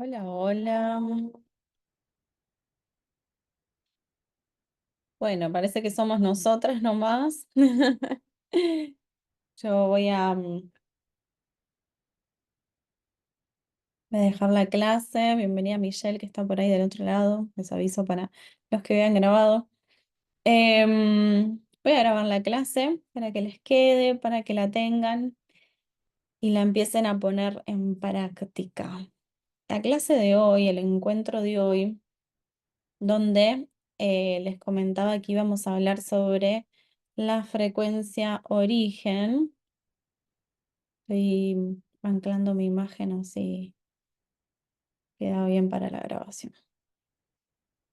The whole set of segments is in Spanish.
Hola, hola. Bueno, parece que somos nosotras nomás. Yo voy a dejar la clase. Bienvenida Michelle, que está por ahí del otro lado. Les aviso para los que vean grabado. Voy a grabar la clase para que les quede, para que la tengan y la empiecen a poner en práctica. La clase de hoy, el encuentro de hoy, donde les comentaba que íbamos a hablar sobre la frecuencia origen. Estoy anclando mi imagen así queda bien para la grabación.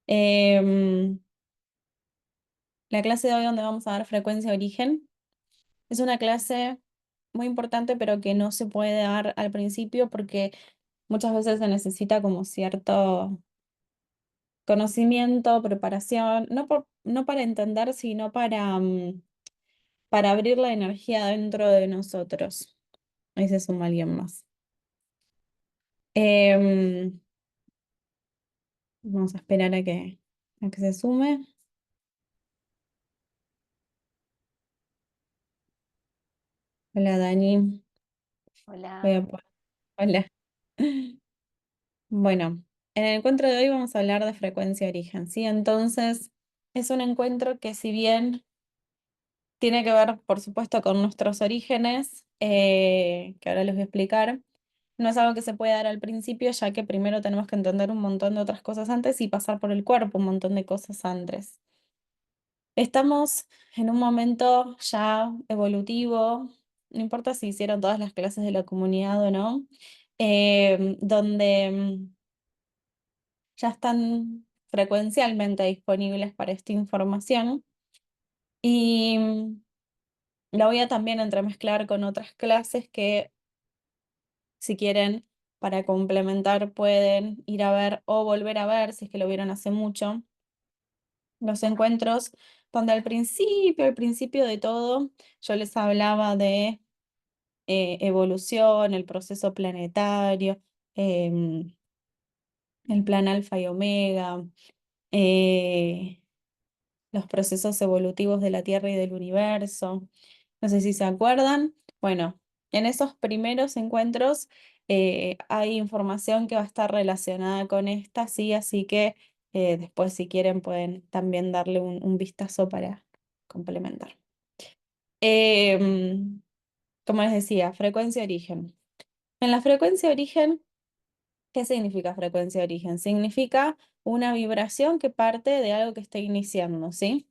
Em, la clase de hoy donde vamos a dar frecuencia origen es una clase muy importante, pero que no se puede dar al principio porque muchas veces se necesita como cierto conocimiento, preparación, no para entender, sino para abrir la energía dentro de nosotros. Ahí se suma alguien más. Em, Vamos a esperar a que se sume. Hola Dani. Voy a Hola, pon- Hola. Bueno, en el encuentro de hoy vamos a hablar de frecuencia origen, ¿sí? Entonces, es un encuentro que si bien tiene que ver, por supuesto, con nuestros orígenes, que ahora les voy a explicar, no es algo que se puede dar al principio, ya que primero tenemos que entender un montón de otras cosas antes y pasar por el cuerpo un montón de cosas antes. Estamos en un momento ya evolutivo, no importa si hicieron todas las clases de la comunidad o no, donde ya están frecuencialmente disponibles para esta información y la voy a también entremezclar con otras clases que si quieren para complementar pueden ir a ver o volver a ver si es que lo vieron hace mucho. Los encuentros donde al principio de todo, yo les hablaba de evolución, el proceso planetario, em, el plan alfa y omega, eh, los procesos evolutivos de la Tierra y del universo. No sé si se acuerdan. Bueno, en esos primeros encuentros hay información que va a estar relacionada con esta, sí, así que después si quieren pueden también darle un vistazo para complementar. Em, Como les decía, frecuencia origen. En la frecuencia origen, ¿qué significa frecuencia origen? Significa una vibración que parte de algo que está iniciando, ¿sí?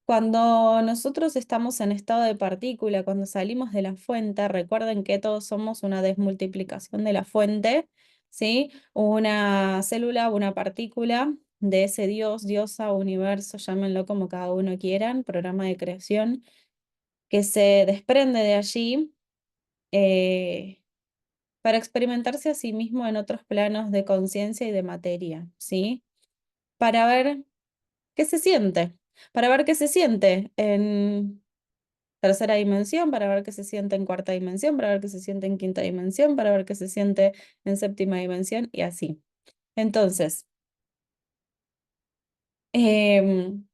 Cuando nosotros estamos en estado de partícula, cuando salimos de la fuente, recuerden que todos somos una desmultiplicación de la fuente, ¿sí? Una célula, una partícula de ese Dios, diosa, universo, llámenlo como cada uno quieran, programa de creación, que se desprende de allí eh, para experimentarse a sí mismo en otros planos de conciencia y de materia, ¿sí? Para ver qué se siente, para ver qué se siente en tercera dimensión, para ver qué se siente en cuarta dimensión, para ver qué se siente en quinta dimensión, para ver qué se siente en séptima dimensión y así. Entonces, em,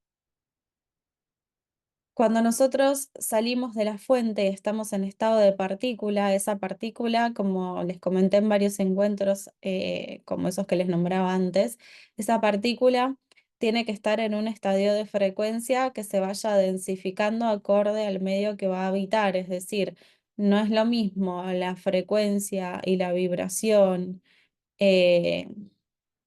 cuando nosotros salimos de la fuente y estamos en estado de partícula, esa partícula, como les comenté en varios encuentros, como esos que les nombraba antes, esa partícula tiene que estar en un estadio de frecuencia que se vaya densificando acorde al medio que va a habitar. Es decir, no es lo mismo la frecuencia y la vibración eh,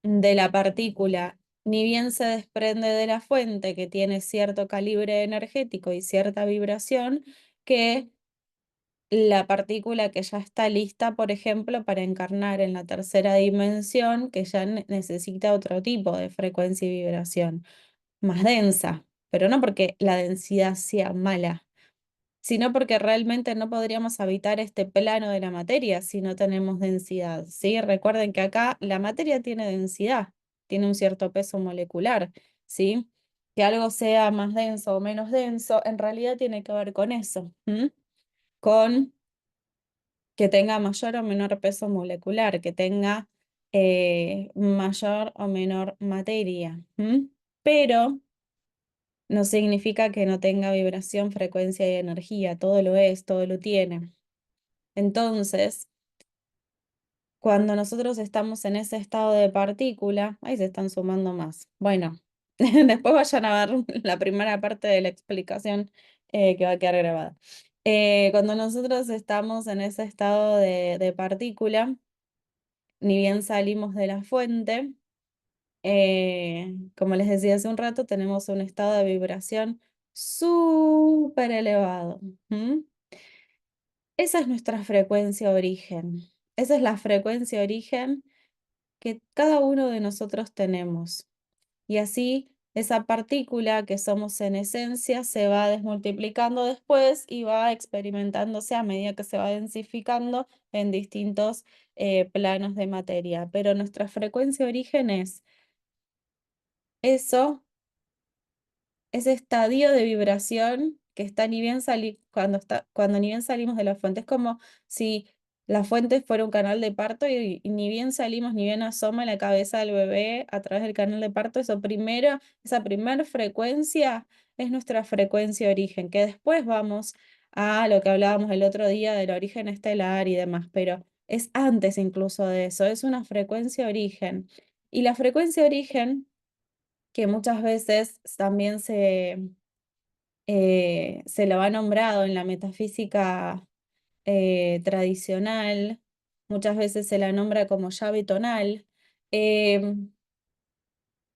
de la partícula, ni bien se desprende de la fuente que tiene cierto calibre energético y cierta vibración, que la partícula que ya está lista, por ejemplo, para encarnar en la tercera dimensión, que ya necesita otro tipo de frecuencia y vibración, más densa, pero no porque la densidad sea mala, sino porque realmente no podríamos habitar este plano de la materia si no tenemos densidad, ¿sí? Recuerden que acá la materia tiene densidad, tiene un cierto peso molecular, ¿sí? Que algo sea más denso o menos denso, en realidad tiene que ver con eso, ¿m? Con que tenga mayor o menor peso molecular, que tenga mayor o menor materia. ¿M? Pero no significa que no tenga vibración, frecuencia y energía. Todo lo es, todo lo tiene. Entonces, cuando nosotros estamos en ese estado de partícula, ahí se están sumando más. Bueno, después vayan a ver la primera parte de la explicación que va a quedar grabada. Cuando nosotros estamos en ese estado de partícula, ni bien salimos de la fuente, como les decía hace un rato, tenemos un estado de vibración súper elevado. ¿M? Esa es nuestra frecuencia origen. Esa es la frecuencia origen que cada uno de nosotros tenemos. Y así esa partícula que somos en esencia se va desmultiplicando después y va experimentándose a medida que se va densificando en distintos planos de materia. Pero nuestra frecuencia origen es eso, ese estadio de vibración que está ni bien cuando ni bien salimos de la fuente. Es como si la fuente fuera un canal de parto y ni bien salimos, ni bien asoma la cabeza del bebé a través del canal de parto. Esa primera frecuencia es nuestra frecuencia origen, que después vamos a lo que hablábamos el otro día del origen estelar y demás, pero es antes incluso de eso, es una frecuencia origen. Y la frecuencia origen que muchas veces también se lo ha nombrado en la metafísica tradicional, muchas veces se la nombra como llave tonal. em,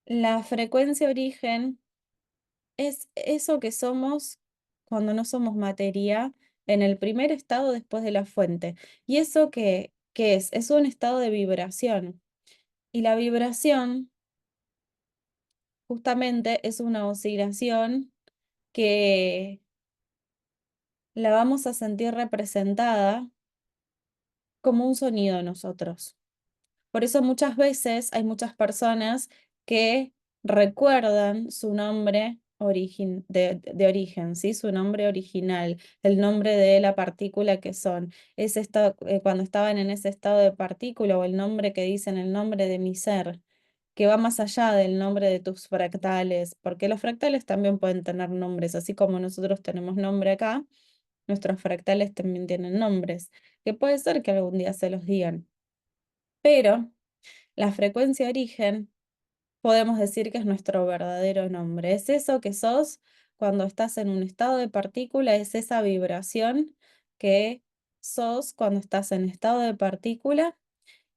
la frecuencia origen es eso que somos cuando no somos materia en el primer estado después de la fuente. ¿Y eso qué es? Es un estado de vibración. Y la vibración justamente es una oscilación que la vamos a sentir representada como un sonido en nosotros. Por eso muchas veces hay muchas personas que recuerdan su nombre de origen, ¿sí? Su nombre original, el nombre de la partícula que son. Cuando estaban en ese estado de partícula o el nombre que dicen el nombre de mi ser, que va más allá del nombre de tus fractales, porque los fractales también pueden tener nombres, así como nosotros tenemos nombre acá. Nuestros fractales también tienen nombres, que puede ser que algún día se los digan, pero la frecuencia origen podemos decir que es nuestro verdadero nombre. Es eso que sos cuando estás en un estado de partícula, es esa vibración que sos cuando estás en estado de partícula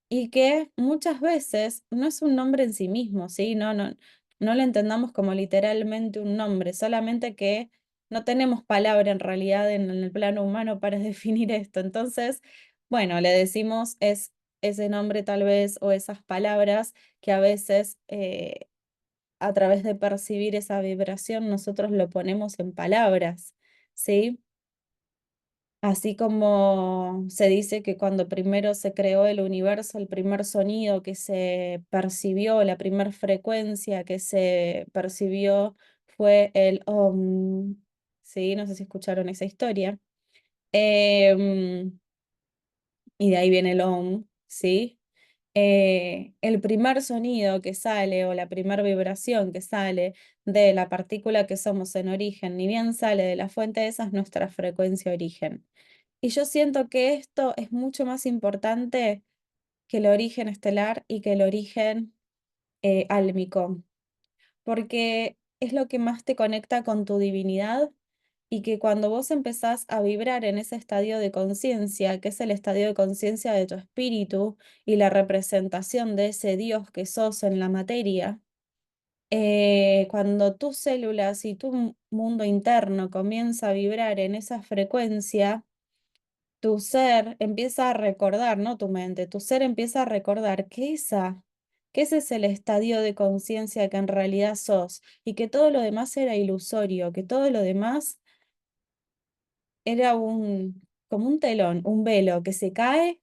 y que muchas veces no es un nombre en sí mismo, ¿sí? No lo entendamos como literalmente un nombre, solamente que no tenemos palabra en realidad en el plano humano para definir esto. Entonces, bueno, le decimos es ese nombre tal vez o esas palabras que a veces a través de percibir esa vibración nosotros lo ponemos en palabras, ¿sí? Así como se dice que cuando primero se creó el universo, el primer sonido que se percibió, la primera frecuencia que se percibió fue el Om. Sí, no sé si escucharon esa historia. Em, y de ahí viene el Om, ¿sí? El primer sonido que sale o la primera vibración que sale de la partícula que somos en origen, ni bien sale de la fuente, esa es nuestra frecuencia origen. Y yo siento que esto es mucho más importante que el origen estelar y que el origen álmico, porque es lo que más te conecta con tu divinidad y que cuando vos empezás a vibrar en ese estadio de conciencia, que es el estadio de conciencia de tu espíritu y la representación de ese Dios que sos en la materia, cuando tus células y tu mundo interno comienza a vibrar en esa frecuencia, tu ser empieza a recordar, no tu mente, tu ser empieza a recordar que ese es el estadio de conciencia que en realidad sos y que todo lo demás era ilusorio, que todo lo demás era como un telón, un velo que se cae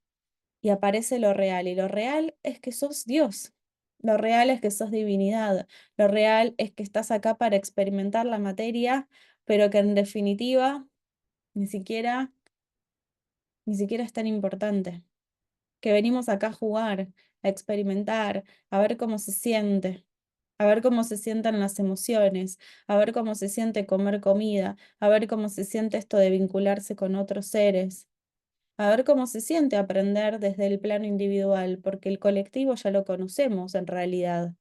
y aparece lo real. Y lo real es que sos Dios. Lo real es que sos divinidad. Lo real es que estás acá para experimentar la materia, pero que en definitiva ni siquiera, ni siquiera es tan importante. que venimos acá a jugar, a experimentar, a ver cómo se siente, a ver cómo se sientan las emociones, a ver cómo se siente comer comida, a ver cómo se siente esto de vincularse con otros seres, a ver cómo se siente aprender desde el plano individual, porque el colectivo ya lo conocemos en realidad.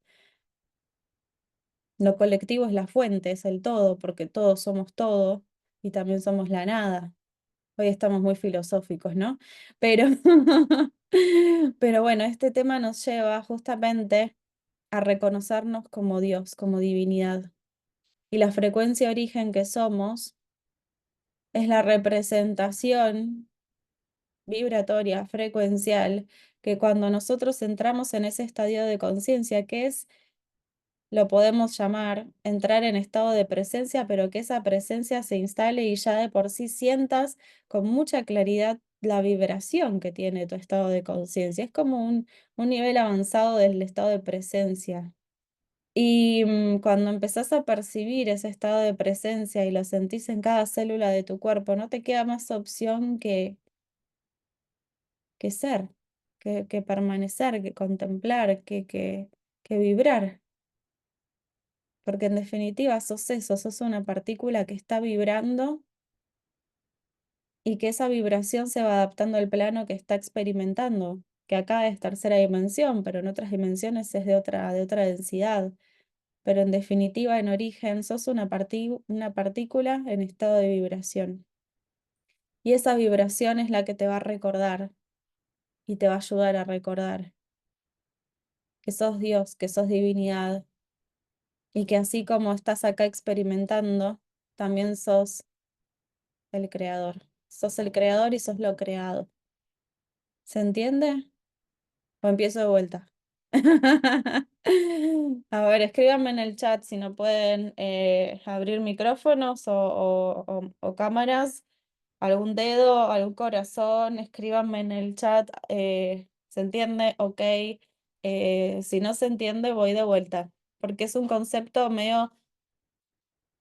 Lo colectivo es la fuente, es el todo, porque todos somos todo y también somos la nada. Hoy estamos muy filosóficos, ¿no? Pero, pero bueno, este tema nos lleva justamente a reconocernos como Dios, como divinidad. Y la frecuencia origen que somos es la representación vibratoria, frecuencial, que cuando nosotros entramos en ese estadio de conciencia, que es, lo podemos llamar, entrar en estado de presencia, pero que esa presencia se instale y ya de por sí sientas con mucha claridad la vibración que tiene tu estado de conciencia. Es como un nivel avanzado del estado de presencia. Y cuando empezás a percibir ese estado de presencia y lo sentís en cada célula de tu cuerpo, no te queda más opción que ser, que permanecer, que contemplar, que vibrar. Porque en definitiva sos eso, sos una partícula que está vibrando y que esa vibración se va adaptando al plano que está experimentando, que acá es tercera dimensión, pero en otras dimensiones es de otra densidad. Pero en definitiva, en origen, sos una partícula en estado de vibración. Y esa vibración es la que te va a recordar y te va a ayudar a recordar que sos Dios, que sos divinidad y que así como estás acá experimentando, también sos el creador. Sos el creador y sos lo creado. ¿Se entiende? ¿O empiezo de vuelta? A ver, escríbanme en el chat si no pueden abrir micrófonos o cámaras, algún dedo, algún corazón, escríbanme en el chat. ¿Se entiende? Ok. Si no se entiende, voy de vuelta, porque es un concepto medio,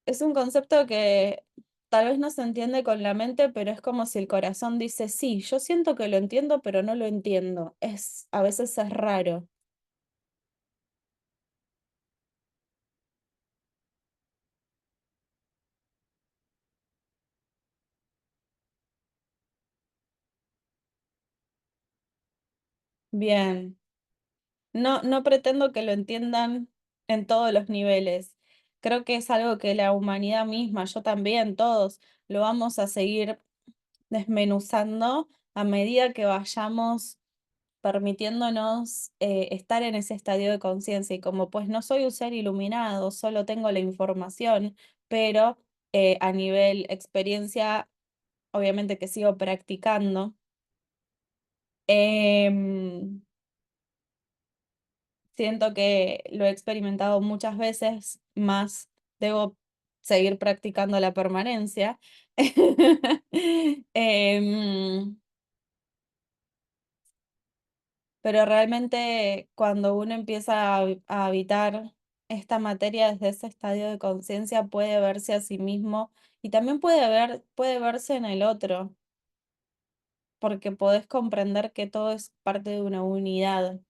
es un concepto que tal vez no se entiende con la mente, pero es como si el corazón dice, sí, yo siento que lo entiendo, pero no lo entiendo. A veces es raro. Bien. No, no pretendo que lo entiendan en todos los niveles. Creo que es algo que la humanidad misma, yo también, todos, lo vamos a seguir desmenuzando a medida que vayamos permitiéndonos estar en ese estadio de conciencia. Y como pues no soy un ser iluminado, solo tengo la información, pero a nivel experiencia, obviamente que sigo practicando. em, Siento que lo he experimentado muchas veces, más debo seguir practicando la permanencia. Em, pero realmente cuando uno empieza a habitar esta materia desde ese estadio de conciencia, puede verse a sí mismo y también puede verse en el otro, porque podés comprender que todo es parte de una unidad.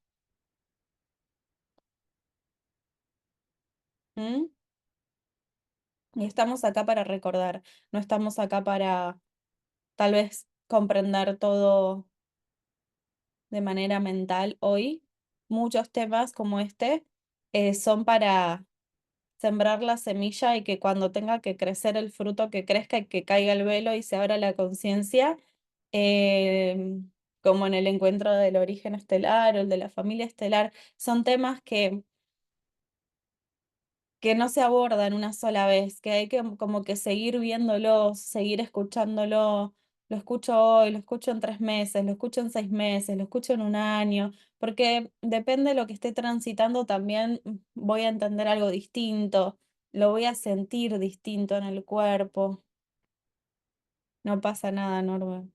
¿M? Y estamos acá para recordar, no estamos acá para tal vez comprender todo de manera mental hoy. Muchos temas como este son para sembrar la semilla y que cuando tenga que crecer el fruto, que crezca y que caiga el velo y se abra la conciencia, eh, como en el encuentro del origen estelar o el de la familia estelar, son temas que no se abordan una sola vez, que hay que como que seguir viéndolo, seguir escuchándolo. Lo escucho hoy, lo escucho en 3 meses, lo escucho en 6 meses, lo escucho en un año, porque depende de lo que esté transitando, también voy a entender algo distinto, lo voy a sentir distinto en el cuerpo. No pasa nada, Norma.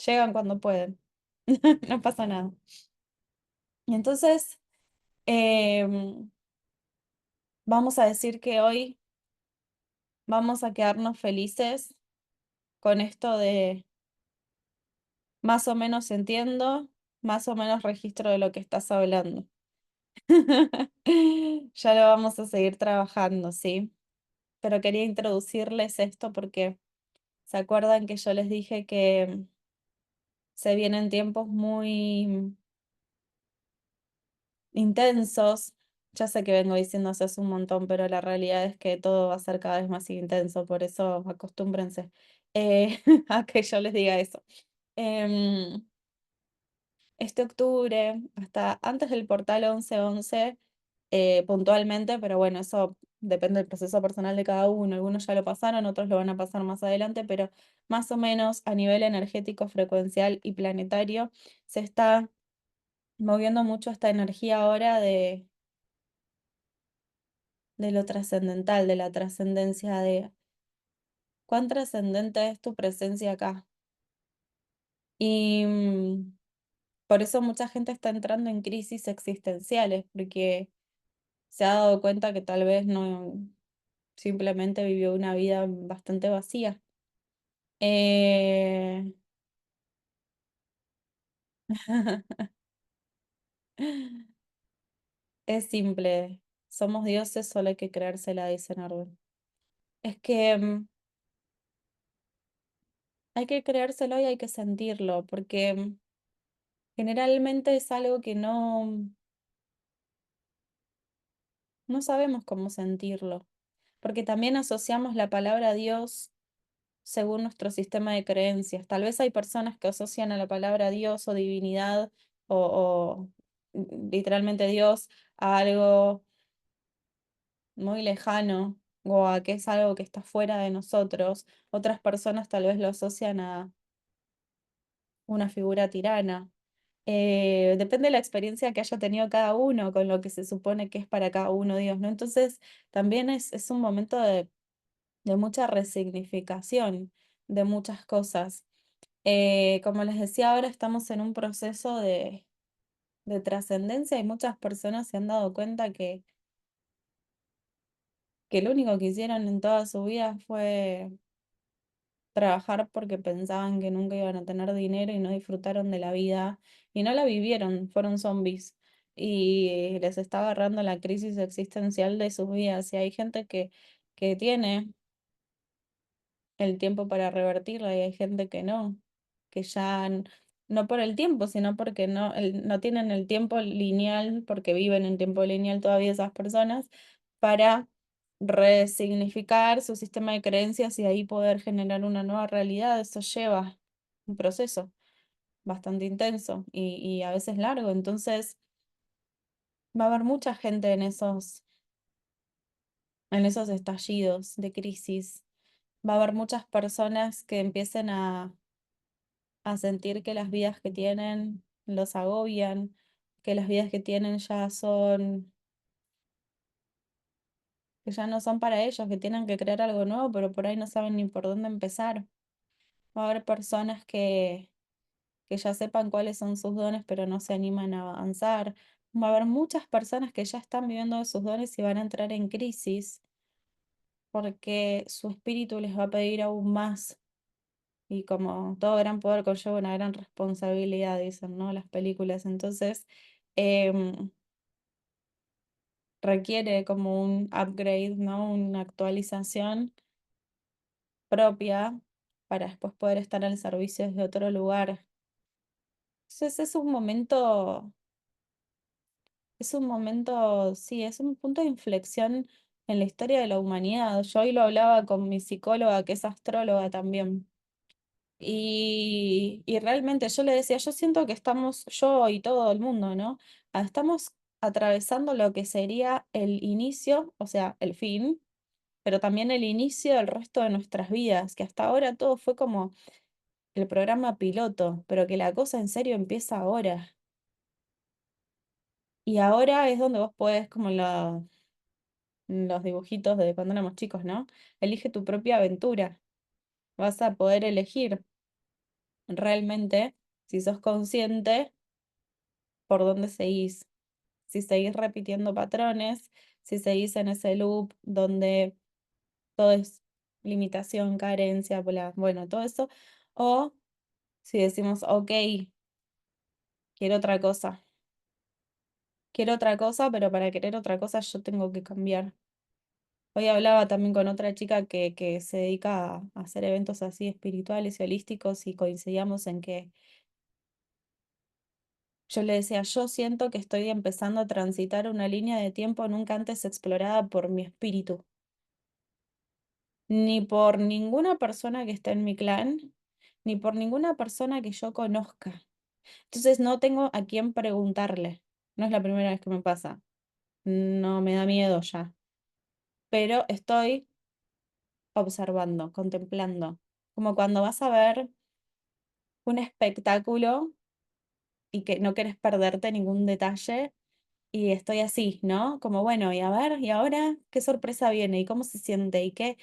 Llegan cuando pueden. No pasa nada. Y entonces, em, vamos a decir que hoy vamos a quedarnos felices con esto de más o menos entiendo. más o menos registro de lo que estás hablando. Ya lo vamos a seguir trabajando, ¿sí? Pero quería introducirles esto porque se acuerdan que yo les dije que se vienen tiempos muy intensos. Ya sé que vengo diciendo hace un montón, pero la realidad es que todo va a ser cada vez más intenso, por eso acostúmbrense a que yo les diga eso. Em, este octubre, hasta antes del portal 1111, puntualmente, pero bueno, eso depende del proceso personal de cada uno. Algunos ya lo pasaron, otros lo van a pasar más adelante, pero más o menos a nivel energético, frecuencial y planetario se está moviendo mucho esta energía ahora de lo trascendental, de la trascendencia, de cuán trascendente es tu presencia acá. Y por eso mucha gente está entrando en crisis existenciales, porque se ha dado cuenta que tal vez no simplemente vivió una vida bastante vacía. Eh, es simple, somos dioses, solo hay que creérsela, dice Narvel. Es que hay que creérselo y hay que sentirlo, porque generalmente es algo que no sabemos cómo sentirlo, porque también asociamos la palabra Dios según nuestro sistema de creencias. Tal vez hay personas que asocian a la palabra Dios o divinidad literalmente Dios a algo muy lejano o a que es algo que está fuera de nosotros. Otras personas tal vez lo asocian a una figura tirana. Depende de la experiencia que haya tenido cada uno con lo que se supone que es para cada uno Dios, ¿no? Entonces, también es un momento de mucha resignificación de muchas cosas. Como les decía, ahora estamos en un proceso de trascendencia y muchas personas se han dado cuenta que lo único que hicieron en toda su vida fue trabajar porque pensaban que nunca iban a tener dinero y no disfrutaron de la vida y no la vivieron, fueron zombies y les está agarrando la crisis existencial de sus vidas y hay gente que tiene el tiempo para revertirla y hay gente que no, que ya no por el tiempo, sino porque no tienen el tiempo lineal, porque viven en tiempo lineal todavía esas personas, para resignificar su sistema de creencias y ahí poder generar una nueva realidad. Eso lleva un proceso bastante intenso y a veces largo. Entonces va a haber mucha gente en esos estallidos de crisis. Va a haber muchas personas que empiecen a sentir que las vidas que tienen los agobian, que las vidas que tienen que ya no son para ellos, que tienen que crear algo nuevo, pero por ahí no saben ni por dónde empezar. Va a haber personas que ya sepan cuáles son sus dones, pero no se animan a avanzar. Va a haber muchas personas que ya están viviendo de sus dones y van a entrar en crisis porque su espíritu les va a pedir aún más. Y como todo gran poder conlleva una gran responsabilidad, dicen, ¿no? Las películas. Entonces, em, requiere como un upgrade, ¿no? Una actualización propia para después poder estar al servicio desde otro lugar. Entonces, sí, es un punto de inflexión en la historia de la humanidad. Yo hoy lo hablaba con mi psicóloga, que es astróloga también. Y realmente yo le decía, yo siento que estamos, yo y todo el mundo, ¿no? Estamos atravesando lo que sería el inicio, o sea, el fin, pero también el inicio del resto de nuestras vidas, que hasta ahora todo fue como el programa piloto, pero que la cosa en serio empieza ahora. Y ahora es donde vos podés, como los dibujitos de cuando éramos chicos, ¿no? Elige tu propia aventura. Vas a poder elegir realmente, si sos consciente, por dónde seguís. Si seguís repitiendo patrones, si seguís en ese loop donde todo es limitación, carencia, bueno, todo eso, o si decimos, ok, quiero otra cosa. Quiero otra cosa, pero para querer otra cosa yo tengo que cambiar. Hoy hablaba también con otra chica que se dedica a hacer eventos así espirituales y holísticos y coincidíamos en que yo le decía, yo siento que estoy empezando a transitar una línea de tiempo nunca antes explorada por mi espíritu, ni por ninguna persona que esté en mi clan, ni por ninguna persona que yo conozca. Entonces no tengo a quién preguntarle. No es la primera vez que me pasa. No me da miedo ya. Pero estoy observando, contemplando. Como cuando vas a ver un espectáculo y que no quieres perderte ningún detalle. Y estoy así, ¿no? Como bueno, y a ver, ¿y ahora qué sorpresa viene? ¿Y cómo se siente? ¿Y qué?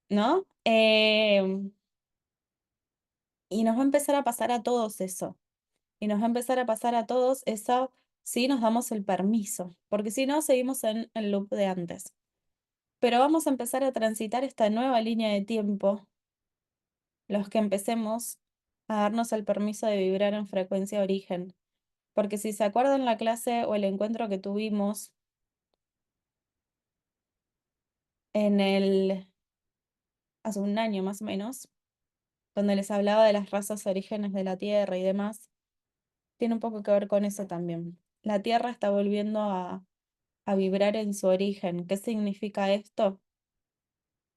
¿No? Y nos va a empezar a pasar a todos eso. Y nos va a empezar a pasar a todos eso si nos damos el permiso. Porque si no, seguimos en el loop de antes. Pero vamos a empezar a transitar esta nueva línea de tiempo, los que empecemos a darnos el permiso de vibrar en frecuencia origen. Porque si se acuerdan la clase o el encuentro que tuvimos en hace un año más o menos, donde les hablaba de las razas orígenes de la Tierra y demás, tiene un poco que ver con eso también. La Tierra está volviendo a vibrar en su origen. ¿Qué significa esto?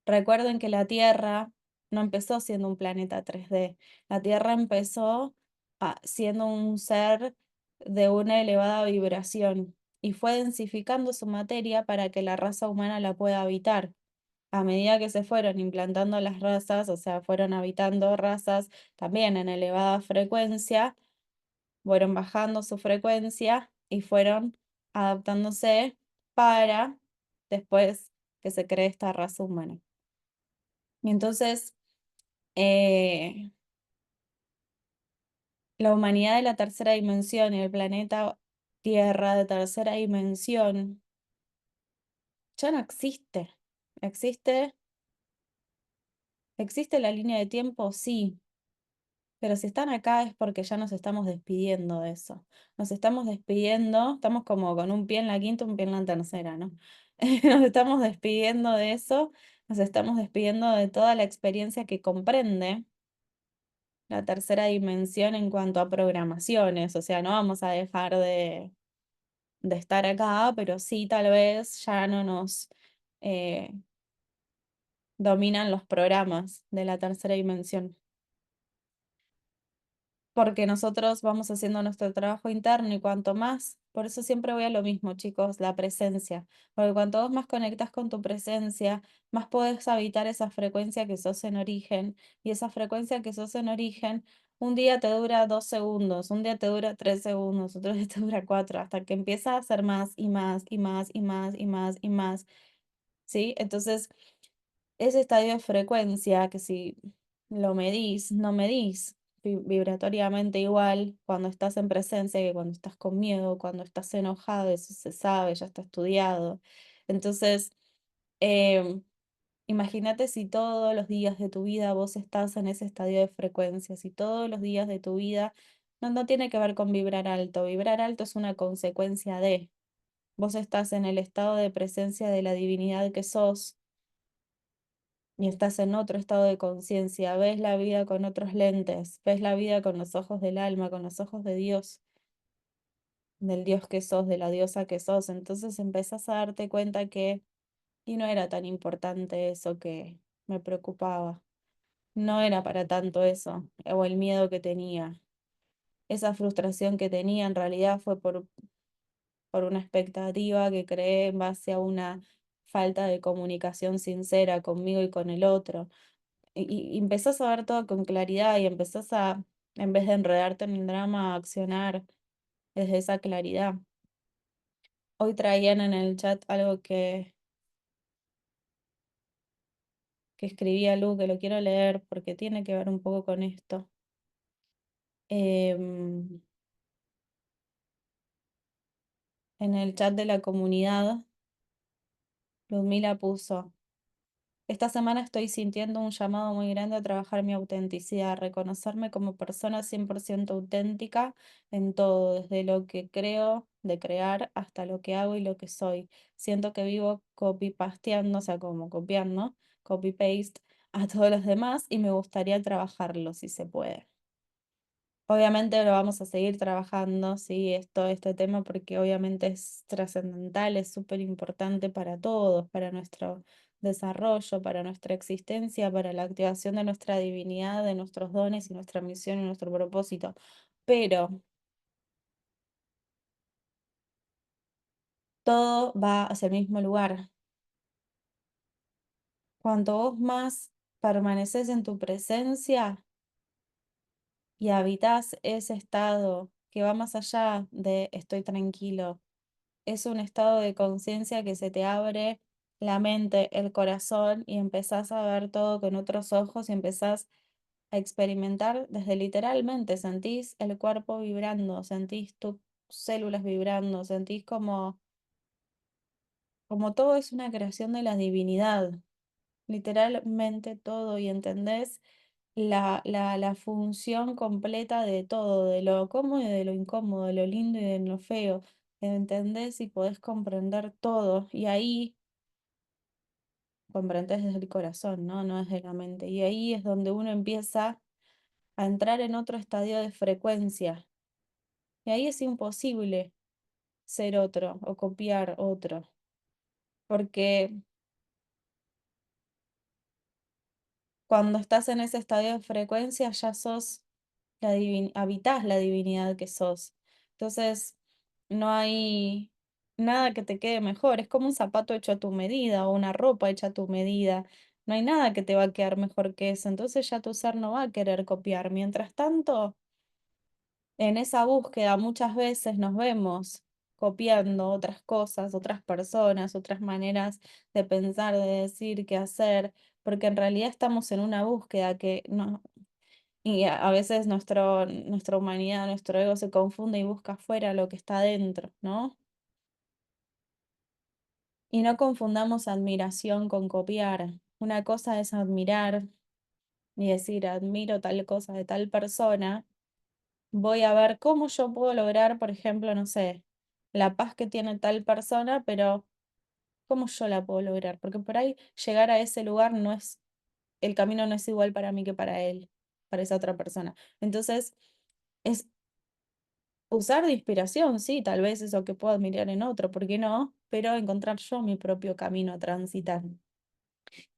Recuerden que la Tierra no empezó siendo un planeta 3D. La Tierra empezó siendo un ser de una elevada vibración y fue densificando su materia para que la raza humana la pueda habitar. A medida que se fueron implantando las razas, o sea, fueron habitando razas también en elevada frecuencia, fueron bajando su frecuencia y fueron adaptándose para después que se cree esta raza humana. Y entonces, eh, la humanidad de la tercera dimensión y el planeta Tierra de tercera dimensión ya no existe. ¿Existe? ¿Existe la línea de tiempo? Sí. Pero si están acá es porque ya nos estamos despidiendo de eso. Nos estamos despidiendo, estamos como con un pie en la quinta, un pie en la tercera, ¿no? Nos estamos despidiendo de eso, nos estamos despidiendo de toda la experiencia que comprende la tercera dimensión en cuanto a programaciones. O sea, no vamos a dejar de estar acá, pero sí tal vez ya no nos eh, dominan los programas de la tercera dimensión. Porque nosotros vamos haciendo nuestro trabajo interno y cuanto más, por eso siempre voy a lo mismo, chicos, la presencia, porque cuanto vos más conectas con tu presencia, más podés habitar esa frecuencia que sos en origen, y esa frecuencia que sos en origen, un día te dura 2 segundos, un día te dura 3 segundos, otro día te dura cuatro, hasta que empieza a hacer más y más y más y más y más y más, ¿sí? Entonces, ese estadio de frecuencia que si lo medís, no medís vibratoriamente igual cuando estás en presencia que cuando estás con miedo, cuando estás enojado, eso se sabe, ya está estudiado. Entonces, em, imagínate si todos los días de tu vida vos estás en ese estadio de frecuencia, si todos los días de tu vida no tiene que ver con vibrar alto es una consecuencia de, vos estás en el estado de presencia de la divinidad que sos y estás en otro estado de conciencia, ves la vida con otros lentes, ves la vida con los ojos del alma, con los ojos de Dios, del Dios que sos, de la diosa que sos. Entonces empezás a darte cuenta que, y no era tan importante eso que me preocupaba, no era para tanto eso, o el miedo que tenía. Esa frustración que tenía en realidad fue por una expectativa que creé en base a una falta de comunicación sincera conmigo y con el otro. Y empezás a ver todo con claridad y empezás a, en vez de enredarte en el drama, a accionar desde esa claridad. Hoy traían en el chat algo que escribía Lu, que lo quiero leer porque tiene que ver un poco con esto. Em, en el chat de la comunidad, Ludmila puso, Esta semana estoy sintiendo un llamado muy grande a trabajar mi autenticidad, a reconocerme como persona 100% auténtica en todo, desde lo que creo de crear hasta lo que hago y lo que soy. Siento que vivo copy-pasteando, o sea, como copiando, copy-paste a todos los demás y me gustaría trabajarlo si se puede. Obviamente lo vamos a seguir trabajando, sí, este tema, porque obviamente es trascendental, es súper importante para todos, para nuestro desarrollo, para nuestra existencia, para la activación de nuestra divinidad, de nuestros dones y nuestra misión y nuestro propósito. Pero todo va hacia el mismo lugar. Cuanto vos más permaneces en tu presencia y habitas ese estado que va más allá de estoy tranquilo, es un estado de conciencia que se te abre la mente, el corazón y empezás a ver todo con otros ojos y empezás a experimentar desde literalmente, sentís el cuerpo vibrando, sentís tus células vibrando, sentís como todo es una creación de la divinidad, literalmente todo y entendés la función completa de todo, de lo cómodo y de lo incómodo, de lo lindo y de lo feo. Entendés y podés comprender todo. Y ahí comprendes desde el corazón, ¿no? No desde la mente. Y ahí es donde uno empieza a entrar en otro estadio de frecuencia. Y ahí es imposible ser otro o copiar otro. Porque cuando estás en ese estadio de frecuencia ya sos habitás la divinidad que sos. Entonces, no hay nada que te quede mejor. Es como un zapato hecho a tu medida o una ropa hecha a tu medida. No hay nada que te va a quedar mejor que eso. Entonces ya tu ser no va a querer copiar. Mientras tanto, en esa búsqueda muchas veces nos vemos copiando otras cosas, otras personas, otras maneras de pensar, de decir, qué hacer, porque en realidad estamos en una búsqueda que no, y a veces nuestra humanidad, nuestro ego se confunde y busca afuera lo que está dentro, ¿no? Y no confundamos admiración con copiar. Una cosa es admirar y decir, admiro tal cosa de tal persona. Voy a ver cómo yo puedo lograr, por ejemplo, no sé, la paz que tiene tal persona, pero ¿cómo yo la puedo lograr? Porque por ahí llegar a ese lugar no es, el camino no es igual para mí que para él, para esa otra persona. Entonces, es usar de inspiración, sí, tal vez eso que puedo admirar en otro, ¿por qué no? Pero encontrar yo mi propio camino a transitar.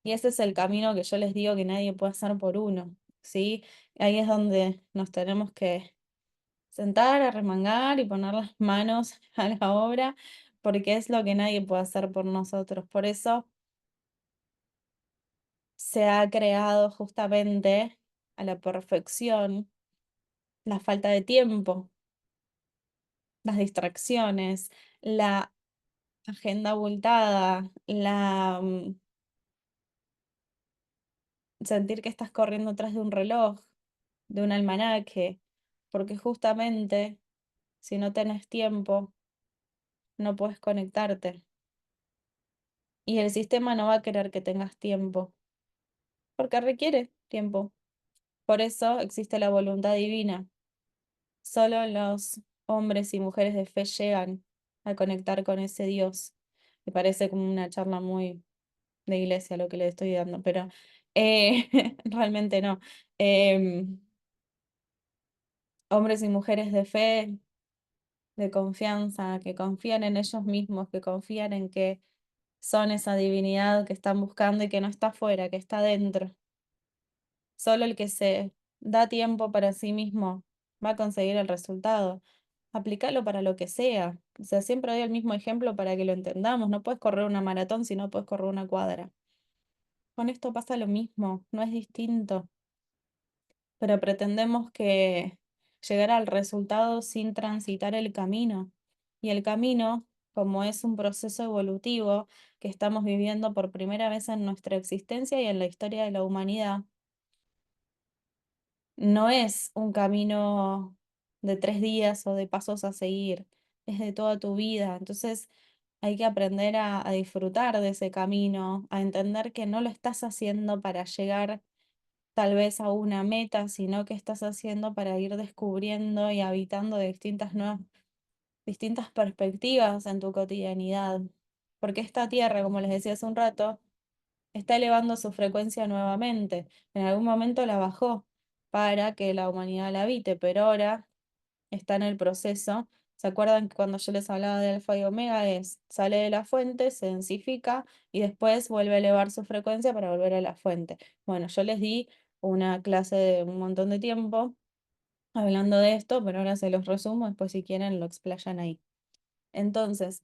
Y ese es el camino que yo les digo que nadie puede hacer por uno, ¿sí? Ahí es donde nos tenemos que sentar, a remangar y poner las manos a la obra, porque es lo que nadie puede hacer por nosotros. Por eso se ha creado justamente a la perfección la falta de tiempo, las distracciones, la agenda abultada, sentir que estás corriendo atrás de un reloj, de un almanaque, porque justamente si no tenés tiempo, no puedes conectarte. Y el sistema no va a querer que tengas tiempo, porque requiere tiempo. Por eso existe la voluntad divina. Solo los hombres y mujeres de fe llegan a conectar con ese Dios. Me parece como una charla muy de iglesia lo que le estoy dando, pero realmente no. Em, Hombres y mujeres de fe, de confianza, que confían en ellos mismos, que confían en que son esa divinidad que están buscando y que no está afuera, que está dentro. Solo el que se da tiempo para sí mismo va a conseguir el resultado. Aplícalo para lo que sea. O sea, siempre doy el mismo ejemplo para que lo entendamos. No puedes correr una maratón si no puedes correr una cuadra. Con esto pasa lo mismo, no es distinto, pero pretendemos que llegar al resultado sin transitar el camino. Y el camino, como es un proceso evolutivo que estamos viviendo por primera vez en nuestra existencia y en la historia de la humanidad, no es un camino de 3 días o de pasos a seguir, es de toda tu vida. Entonces, hay que aprender a disfrutar de ese camino, a entender que no lo estás haciendo para llegar tal vez a una meta, sino que estás haciendo para ir descubriendo y habitando de distintas perspectivas en tu cotidianidad. Porque esta tierra, como les decía hace un rato, está elevando su frecuencia nuevamente. En algún momento la bajó para que la humanidad la habite, pero ahora está en el proceso. ¿Se acuerdan que cuando yo les hablaba de alfa y omega es sale de la fuente, se densifica y después vuelve a elevar su frecuencia para volver a la fuente? Bueno, yo les di una clase de un montón de tiempo hablando de esto, pero ahora se los resumo, después si quieren lo explayan ahí. Entonces,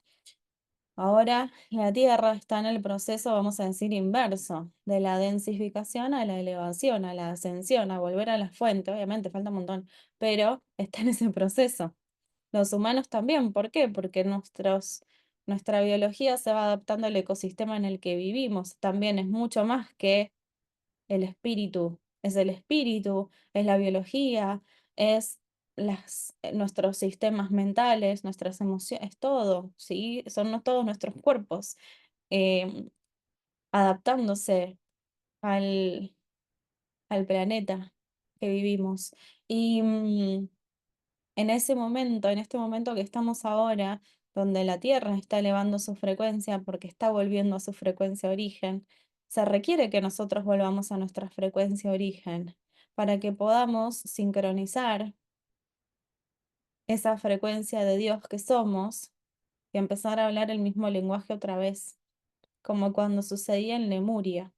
ahora la Tierra está en el proceso, vamos a decir, inverso, de la densificación a la elevación, a la ascensión, a volver a la fuente. Obviamente falta un montón, pero está en ese proceso. Los humanos también, ¿por qué? Porque nuestra biología se va adaptando al ecosistema en el que vivimos. También es mucho más que el espíritu. Es el espíritu, es la biología, es nuestros sistemas mentales, nuestras emociones, todo, ¿sí? Son todos nuestros cuerpos eh, adaptándose al, al planeta que vivimos. Y en ese momento, en este momento que estamos ahora, donde la Tierra está elevando su frecuencia porque está volviendo a su frecuencia origen, se requiere que nosotros volvamos a nuestra frecuencia origen para que podamos sincronizar esa frecuencia de Dios que somos y empezar a hablar el mismo lenguaje otra vez, como cuando sucedía en Lemuria.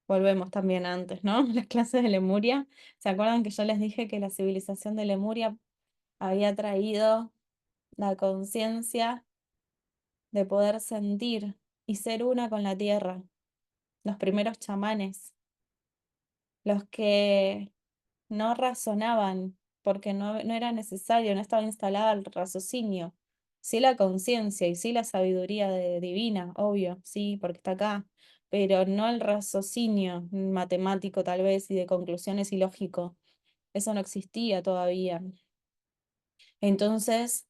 Volvemos también antes, ¿no? Las clases de Lemuria. ¿Se acuerdan que yo les dije que la civilización de Lemuria había traído la conciencia de poder sentir y ser una con la tierra? Los primeros chamanes, los que no razonaban porque no era necesario, no estaba instalada el raciocinio. Sí la conciencia y sí la sabiduría divina, obvio, sí, porque está acá, pero no el raciocinio matemático tal vez y de conclusiones y lógico. Eso no existía todavía. Entonces,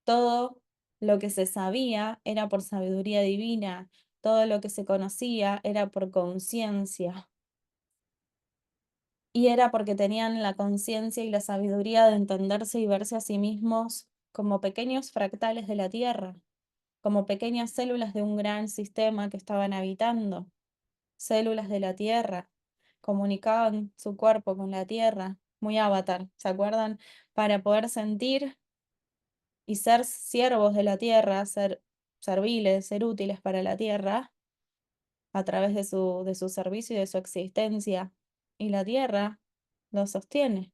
todo lo que se sabía era por sabiduría divina, todo lo que se conocía era por conciencia. Y era porque tenían la conciencia y la sabiduría de entenderse y verse a sí mismos como pequeños fractales de la Tierra, como pequeñas células de un gran sistema que estaban habitando, células de la Tierra, comunicaban su cuerpo con la Tierra, muy avatar, ¿se acuerdan? Para poder sentir y ser siervos de la Tierra, ser serviles, ser útiles para la Tierra a través de su servicio y de su existencia. Y la Tierra los sostiene.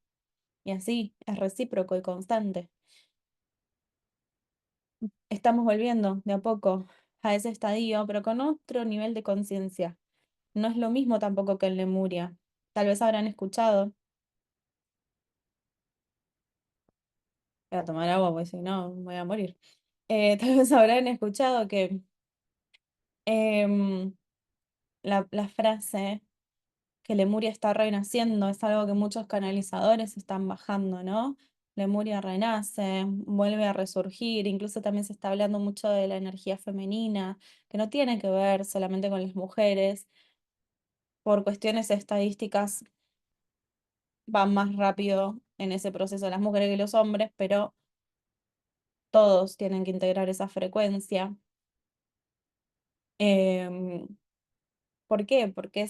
Y así es recíproco y constante. Estamos volviendo de a poco a ese estadio, pero con otro nivel de conciencia. No es lo mismo tampoco que en Lemuria. Tal vez habrán escuchado, voy a tomar agua porque si no me voy a morir. Tal vez habrán escuchado que em, la frase que Lemuria está renaciendo es algo que muchos canalizadores están bajando, ¿no? Lemuria renace, vuelve a resurgir, incluso también se está hablando mucho de la energía femenina, que no tiene que ver solamente con las mujeres, por cuestiones estadísticas van más rápido en ese proceso las mujeres que los hombres, pero todos tienen que integrar esa frecuencia. Em, ¿Por qué? Porque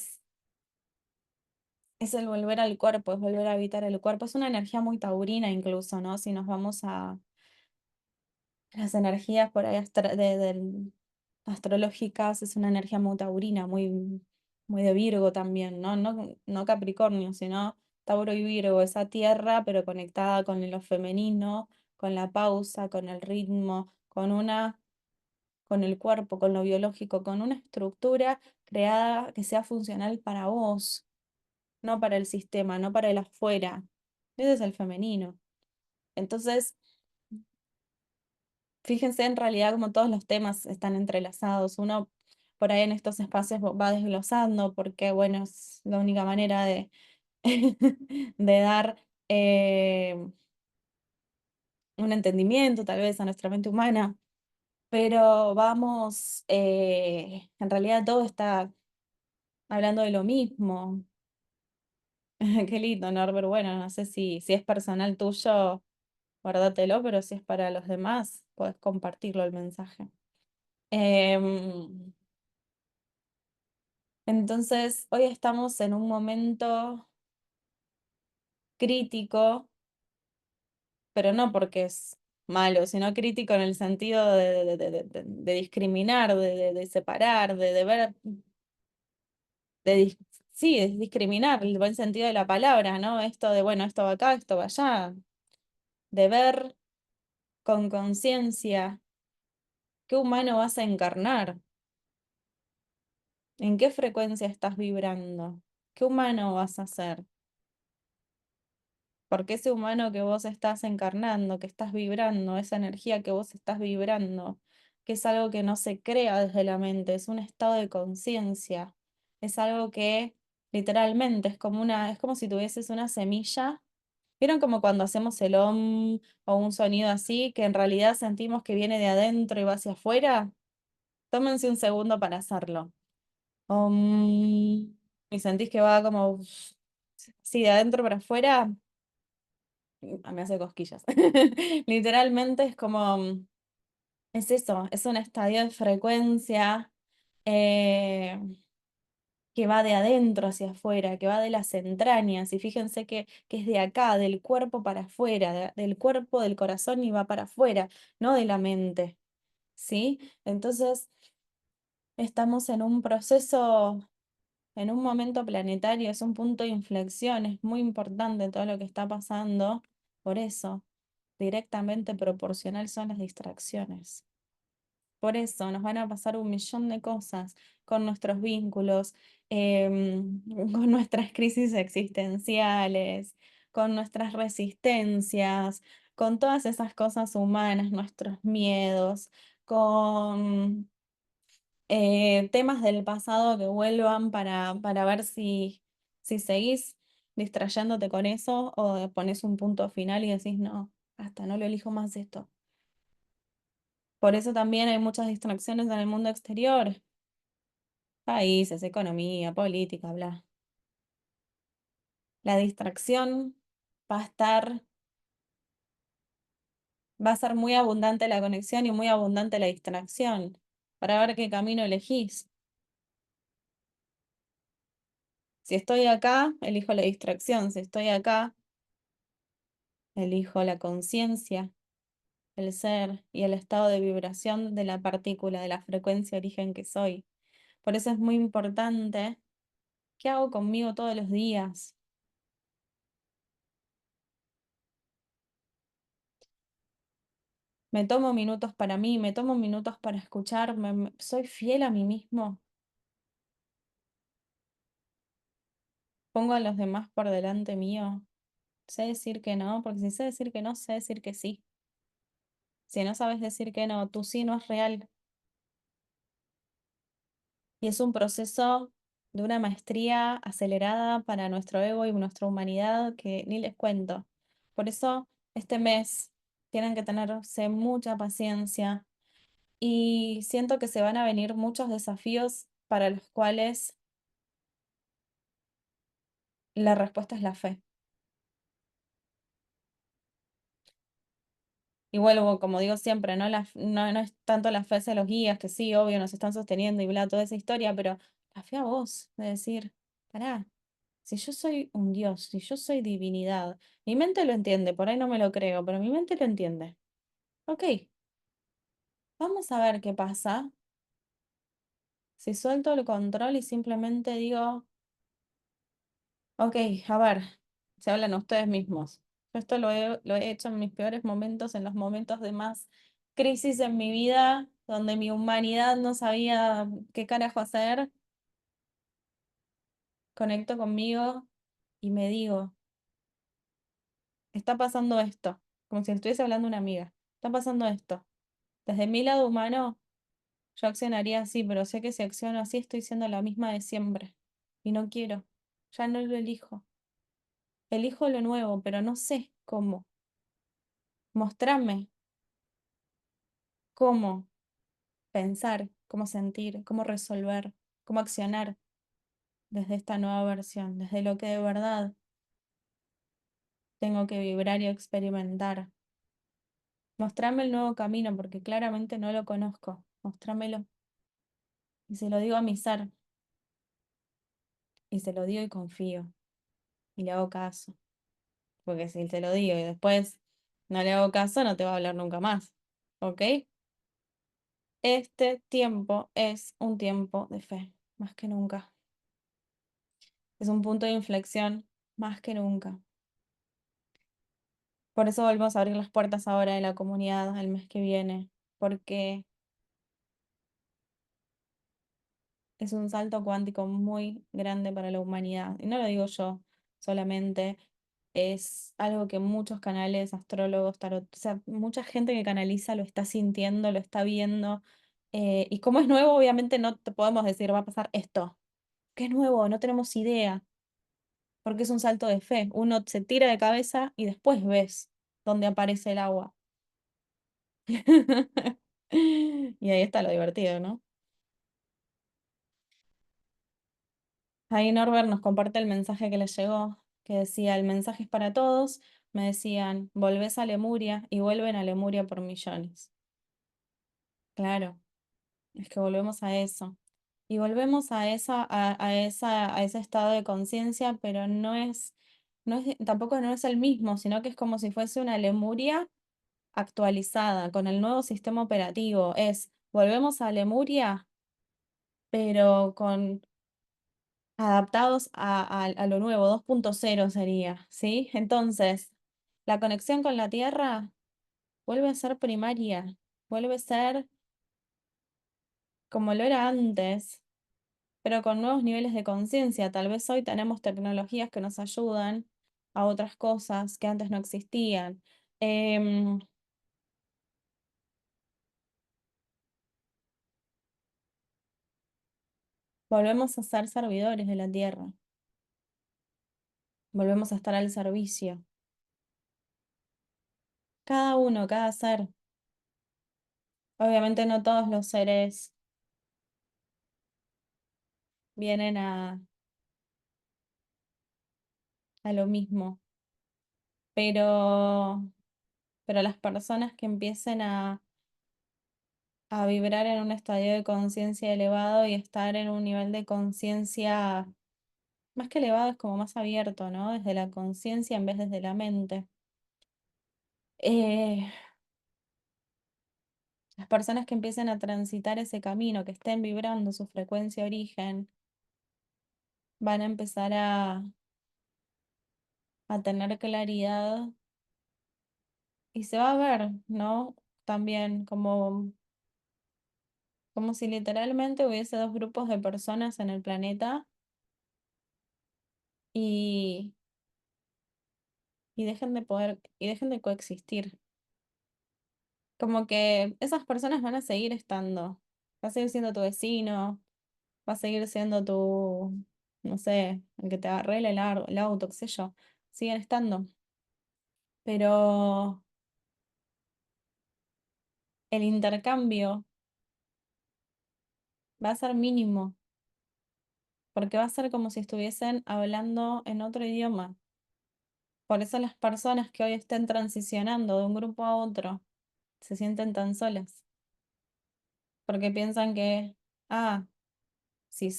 es el volver al cuerpo, es volver a habitar el cuerpo. Es una energía muy taurina incluso, ¿no? Si nos vamos a las energías por ahí astrológicas, es una energía muy taurina, muy de Virgo también, ¿no? No Capricornio, sino Tauro y Virgo, esa tierra, pero conectada con lo femenino, con la pausa, con el ritmo, con el cuerpo, con lo biológico, con una estructura creada que sea funcional para vos, no para el sistema, no para el afuera. Ese es el femenino. Entonces, fíjense en realidad como todos los temas están entrelazados. Uno por ahí en estos espacios va desglosando porque, bueno, es la única manera de dar un entendimiento tal vez a nuestra mente humana. pero vamos, en realidad todo está hablando de lo mismo. Qué lindo, Norbert. Bueno, no sé si es personal tuyo, guárdatelo, pero si es para los demás, puedes compartirlo el mensaje. Em, entonces, hoy estamos en un momento crítico, pero no porque es malo, sino crítico en el sentido de discriminar, de separar, de ver, de dis- sí, de discriminar, el buen sentido de la palabra, ¿no? Esto de, bueno, esto va acá, esto va allá, de ver con conciencia qué humano vas a encarnar, en qué frecuencia estás vibrando, qué humano vas a ser. Porque ese humano que vos estás encarnando, que estás vibrando, esa energía que vos estás vibrando, que es algo que no se crea desde la mente, es un estado de conciencia, es algo que literalmente es como si tuvieses una semilla. ¿Vieron como cuando hacemos el om o un sonido así, que en realidad sentimos que viene de adentro y va hacia afuera? Tómense un segundo para hacerlo. Om, y sentís que va como, sí, de adentro para afuera. Me hace cosquillas. Literalmente es como, es eso, es un estadio de frecuencia eh, que va de adentro hacia afuera, que va de las entrañas. Y fíjense que es de acá, del cuerpo para afuera, del cuerpo, del corazón y va para afuera, no de la mente. ¿Sí? Entonces, estamos en un proceso, en un momento planetario, es un punto de inflexión, es muy importante todo lo que está pasando. Por eso, directamente proporcional son las distracciones. Por eso nos van a pasar un millón de cosas con nuestros vínculos, con nuestras crisis existenciales, con nuestras resistencias, con todas esas cosas humanas, nuestros miedos, con temas del pasado que vuelvan para ver si seguís distrayéndote con eso o pones un punto final y decís, no, hasta no lo elijo más esto. Por eso también hay muchas distracciones en el mundo exterior, países, economía, política, bla. La distracción va a estar, va a ser muy abundante la conexión y muy abundante la distracción para ver qué camino elegís. Si estoy acá, elijo la distracción. Si estoy acá, elijo la conciencia, el ser y el estado de vibración de la partícula, de la frecuencia origen que soy. Por eso es muy importante qué hago conmigo todos los días. Me tomo minutos para mí, me tomo minutos para escucharme, soy fiel a mí mismo, pongo a los demás por delante mío. Sé decir que no, porque si sé decir que no, sé decir que sí. Si no sabes decir que no, tu sí no es real. Y es un proceso de una maestría acelerada para nuestro ego y nuestra humanidad que ni les cuento. Por eso, este mes tienen que tenerse mucha paciencia y siento que se van a venir muchos desafíos para los cuales la respuesta es la fe. Igual, como digo siempre, ¿no? No es tanto la fe hacia los guías, que sí, obvio, nos están sosteniendo y bla, toda esa historia, pero la fe a vos, de decir, pará, si yo soy un dios, si yo soy divinidad, mi mente lo entiende, por ahí no me lo creo, pero mi mente lo entiende. Ok, vamos a ver qué pasa si suelto el control y simplemente digo, ok, a ver, se hablan ustedes mismos. Yo esto lo he hecho en mis peores momentos, en los momentos de más crisis en mi vida, donde mi humanidad no sabía qué carajo hacer. Conecto conmigo y me digo, está pasando esto, como si estuviese hablando a una amiga. Está pasando esto. Desde mi lado humano, yo accionaría así, pero sé que si acciono así estoy siendo la misma de siempre. Y no quiero. Ya no lo elijo. Elijo lo nuevo, pero no sé cómo. Mostrame cómo. pensar, cómo sentir, cómo resolver, cómo accionar desde esta nueva versión, desde lo que de verdad tengo que vibrar y experimentar. Mostrame el nuevo camino porque claramente no lo conozco. Mostrámelo. Y se lo digo a mi ser. Y se lo digo y confío. Y le hago caso. Porque si te lo digo y después no le hago caso, no te va a hablar nunca más. ¿Ok? Este tiempo es un tiempo de fe, más que nunca. Es un punto de inflexión, más que nunca. Por eso volvemos a abrir las puertas ahora de la comunidad el mes que viene. Porque es un salto cuántico muy grande para la humanidad. Y no lo digo yo solamente, es algo que muchos canales, astrólogos, tarot, o sea, mucha gente que canaliza lo está sintiendo, lo está viendo. Y como es nuevo, obviamente no te podemos decir va a pasar esto. Que es nuevo, no tenemos idea, porque es un salto de fe. Uno se tira de cabeza y después ves dónde aparece el agua. Y ahí está lo divertido, ¿no? Ahí Norbert nos comparte el mensaje que le llegó, que decía, el mensaje es para todos. Me decían, volvés a Lemuria y vuelven a Lemuria por millones. Claro, es que volvemos a eso. Y volvemos a ese estado de conciencia, pero tampoco no es el mismo, sino que es como si fuese una Lemuria actualizada con el nuevo sistema operativo. Volvemos a Lemuria, pero con adaptados a lo nuevo, 2.0 sería, ¿sí? Entonces, la conexión con la Tierra vuelve a ser primaria, vuelve a ser como lo era antes, pero con nuevos niveles de conciencia. Tal vez hoy tenemos tecnologías que nos ayudan a otras cosas que antes no existían. Em, Volvemos a ser servidores de la Tierra, volvemos a estar al servicio. Cada uno, cada ser. Obviamente no todos los seres vienen a lo mismo, pero, pero las personas que empiecen a vibrar en un estadio de conciencia elevado y estar en un nivel de conciencia más que elevado, es como más abierto, ¿no? Desde la conciencia en vez desde la mente. Eh, las personas que empiecen a transitar ese camino, que estén vibrando su frecuencia origen, van a empezar a tener claridad y se va a ver, ¿no? También como si literalmente hubiese dos grupos de personas en el planeta y, y dejen de coexistir. Como que esas personas van a seguir estando. Va a seguir siendo tu vecino, va a seguir siendo no sé, el que te arregle el auto, qué sé yo. Siguen estando. Pero el intercambio va a ser mínimo, porque va a ser como si estuviesen hablando en otro idioma. Por eso las personas que hoy estén transicionando de un grupo a otro se sienten tan solas, porque piensan que, ah, si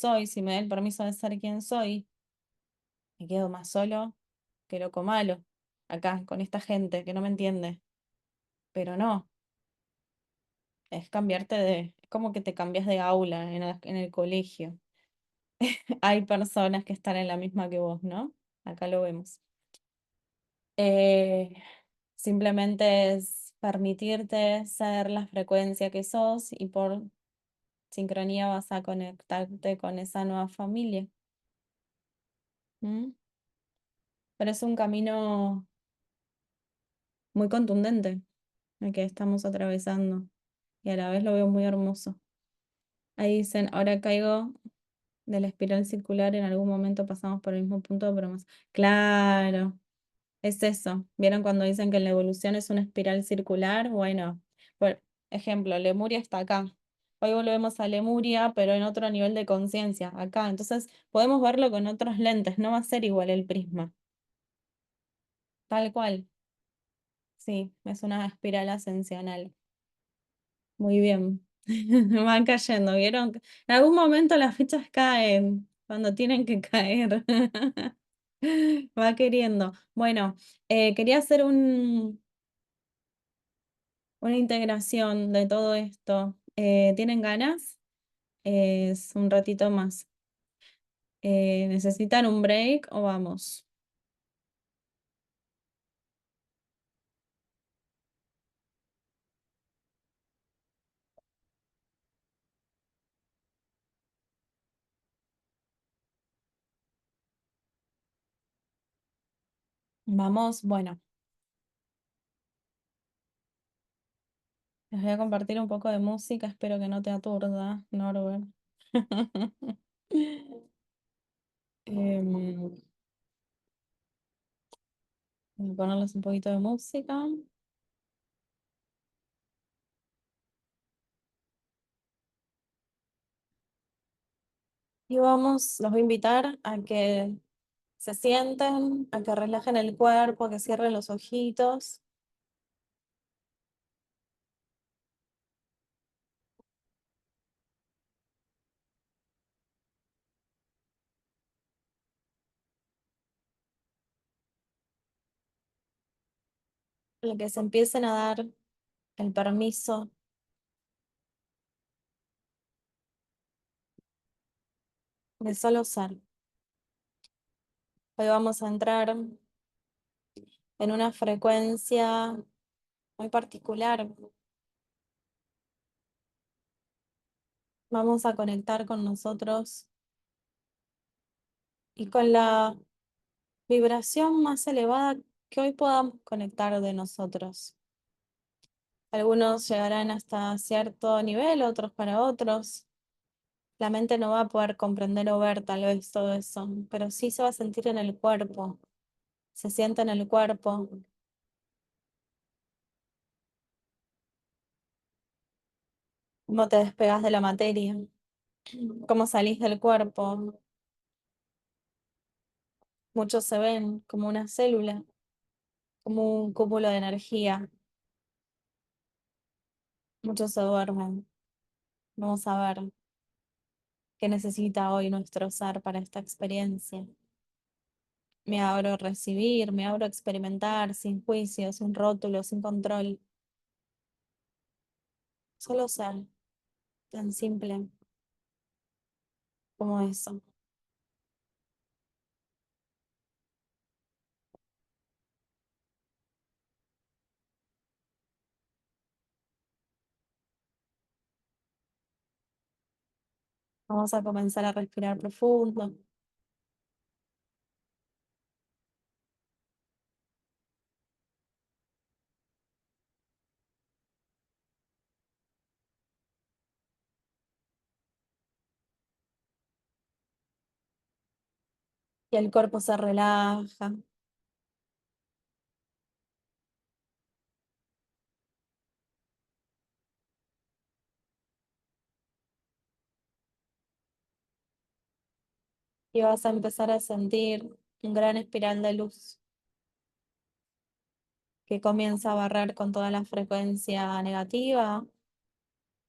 me da el permiso de ser quien soy, me quedo más solo que loco malo, acá, con esta gente que no me entiende. Pero no, es como que te cambias de aula en el colegio. Hay personas que están en la misma que vos, ¿no? Acá lo vemos. Eh, Simplemente es permitirte ser la frecuencia que sos y por sincronía vas a conectarte con esa nueva familia. ¿M? Pero es un camino muy contundente el que estamos atravesando y a la vez lo veo muy hermoso. Ahí dicen, ahora caigo de la espiral circular, en algún momento pasamos por el mismo punto, pero más. Claro, es eso. ¿Vieron cuando dicen que la evolución es una espiral circular? Bueno, por ejemplo, Lemuria está acá. Hoy volvemos a Lemuria, pero en otro nivel de conciencia, acá. Entonces podemos verlo con otros lentes, no va a ser igual el prisma. Tal cual. Sí, es una espiral ascensional. Muy bien. Van cayendo, ¿vieron? En algún momento las fichas caen cuando tienen que caer. Va queriendo. Bueno, quería hacer una integración de todo esto. ¿Tienen ganas? Es un ratito más. ¿Necesitan un break o vamos? Vamos, bueno, les voy a compartir un poco de música, espero que no te aturda, Norbert. Voy a ponerles un poquito de música. Y vamos, los voy a invitar a que se sienten, a que relajen el cuerpo, a que cierren los ojitos, a que se empiecen a dar el permiso de solo ser. Hoy vamos a entrar en una frecuencia muy particular. Vamos a conectar con nosotros y con la vibración más elevada que hoy podamos conectar de nosotros. Algunos llegarán hasta cierto nivel, otros para otros. La mente no va a poder comprender o ver tal vez todo eso, pero sí se va a sentir en el cuerpo, se siente en el cuerpo, cómo te despegas de la materia, cómo salís del cuerpo. Muchos se ven como una célula, como un cúmulo de energía. Muchos se duermen. Vamos a ver qué necesita hoy nuestro ser para esta experiencia. Me abro a recibir, me abro a experimentar sin juicio, sin rótulo, sin control. Solo ser, tan simple como eso. Vamos a comenzar a respirar profundo y el cuerpo se relaja. Y vas a empezar a sentir un gran espiral de luz que comienza a barrer con toda la frecuencia negativa,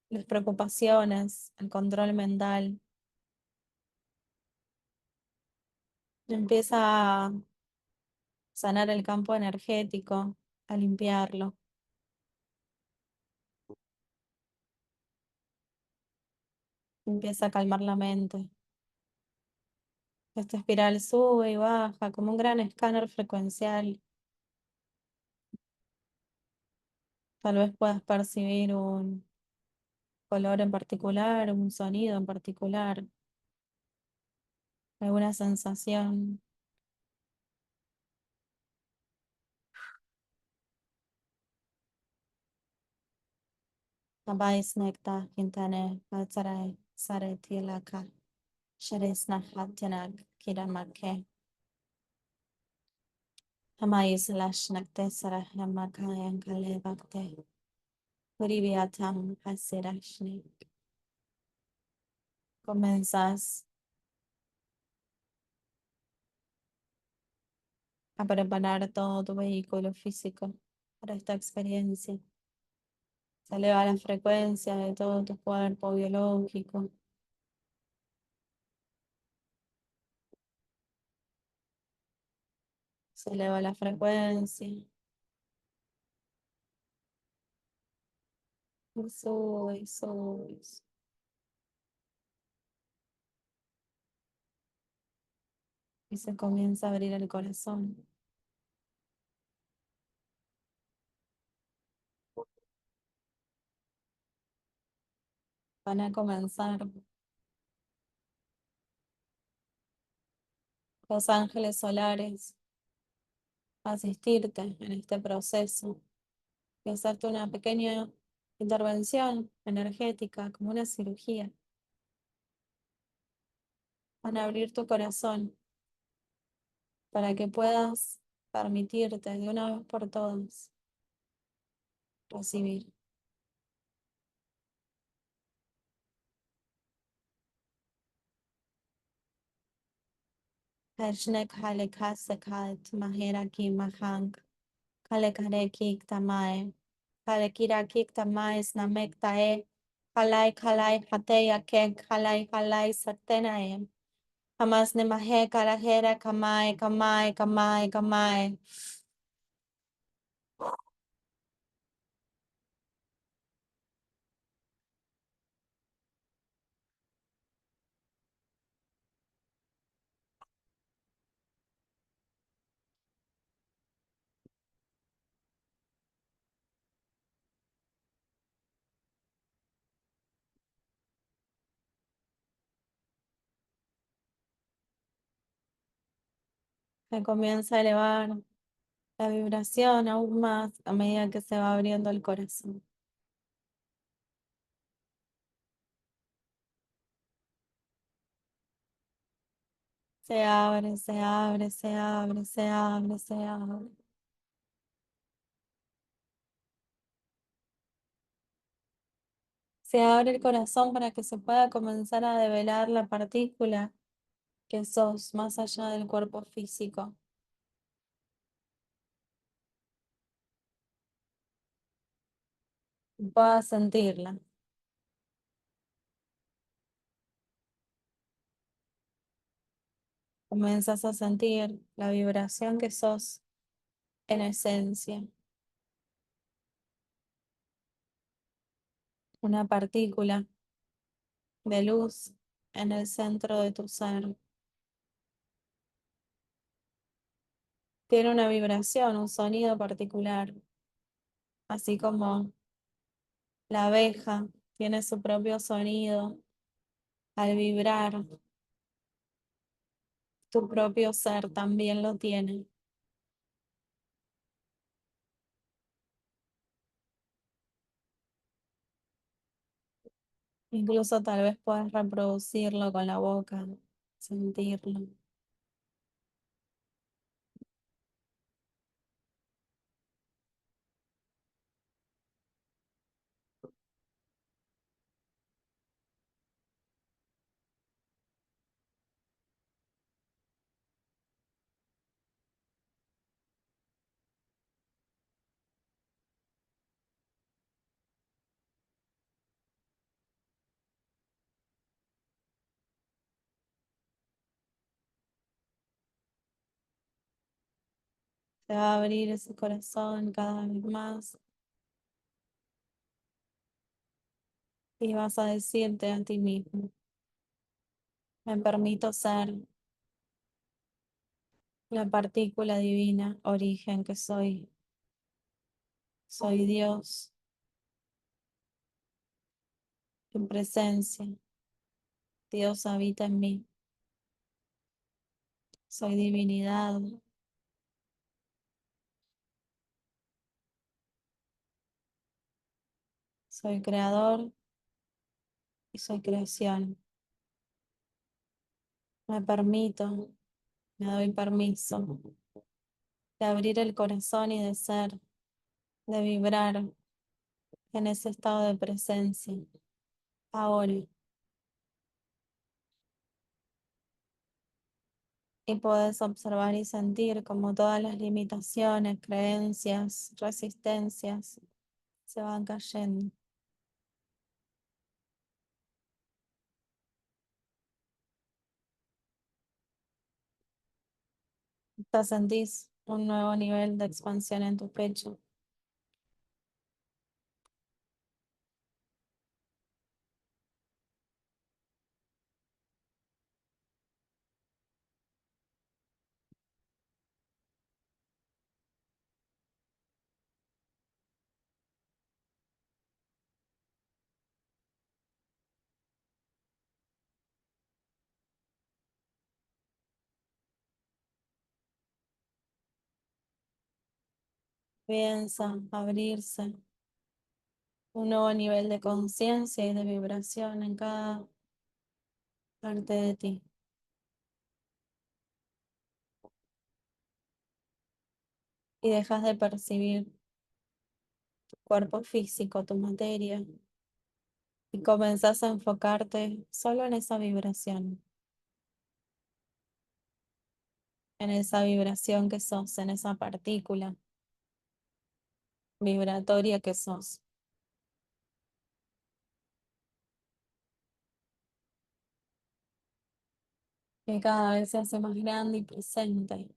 las preocupaciones, el control mental. Empieza a sanar el campo energético, a limpiarlo. Empieza a calmar la mente. Esta espiral sube y baja como un gran escáner frecuencial. Tal vez puedas percibir un color en particular, un sonido en particular, alguna sensación. Abais nekta hintane alzarai sare tilaka shares nahatyanag kiramake. Hamais lash nakte sara hamakayan kale bakte. Puriviatam hasirashni. Comenzás a preparar todo tu vehículo físico para esta experiencia. Se eleva la frecuencia de todo tu cuerpo biológico. Se eleva la frecuencia y sube y sube. Y se comienza a abrir el corazón. Van a comenzar los ángeles solares a asistirte en este proceso y hacerte una pequeña intervención energética, como una cirugía. Van a abrir tu corazón para que puedas permitirte de una vez por todas recibir. Hashnek halekasekat mahera ki mahang halekareki tamae halekiraki tamae snamek tae halai halai hateya kek halai halai satenae hamas ne mahe kalahera kamae kamae kamae kamae. Se comienza a elevar la vibración aún más a medida que se va abriendo el corazón. Se abre, se abre, se abre, se abre, se abre. Se abre el corazón para que se pueda comenzar a develar la partícula que sos más allá del cuerpo físico. Puedas sentirla. Comienzas a sentir la vibración que sos en esencia. Una partícula de luz en el centro de tu ser. Tiene una vibración, un sonido particular, así como la abeja tiene su propio sonido al vibrar, tu propio ser también lo tiene. Incluso tal vez puedas reproducirlo con la boca, sentirlo. Te va a abrir ese corazón cada vez más y vas a decirte a ti mismo, me permito ser la partícula divina, origen que soy. Soy Dios en presencia. Dios habita en mí. Soy divinidad. Soy creador y soy creación. Me permito, me doy permiso de abrir el corazón y de ser, de vibrar en ese estado de presencia. Ahora, Y puedes observar y sentir como todas las limitaciones, creencias, resistencias se van cayendo. Te sentís un nuevo nivel de expansión en tu pecho. Piensa abrirse un nuevo nivel de conciencia y de vibración en cada parte de ti. Y dejas de percibir tu cuerpo físico, tu materia, y comenzás a enfocarte solo en esa vibración que sos, en esa partícula vibratoria que sos, que cada vez se hace más grande y presente.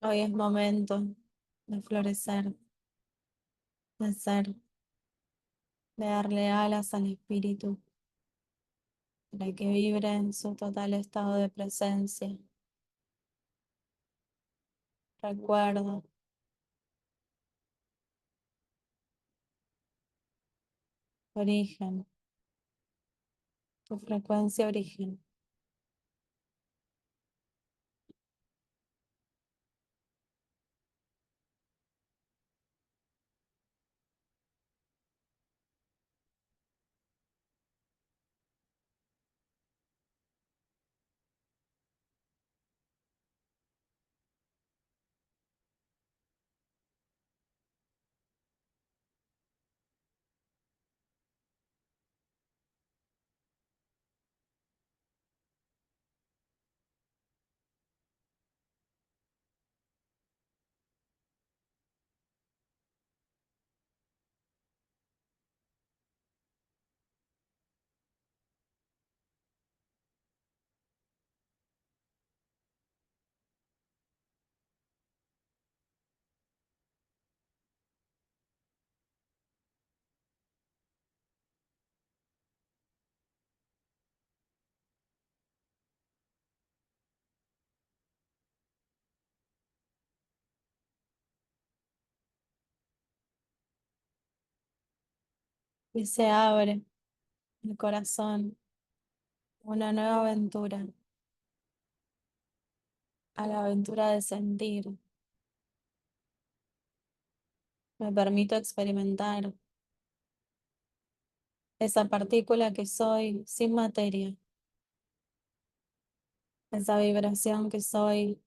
Hoy es momento de florecer, de ser, de darle alas al espíritu para que vibre en su total estado de presencia, recuerdo, origen, tu frecuencia origen. Y se abre el corazón, una nueva aventura, a la aventura de sentir. Me permito experimentar esa partícula que soy sin materia, esa vibración que soy.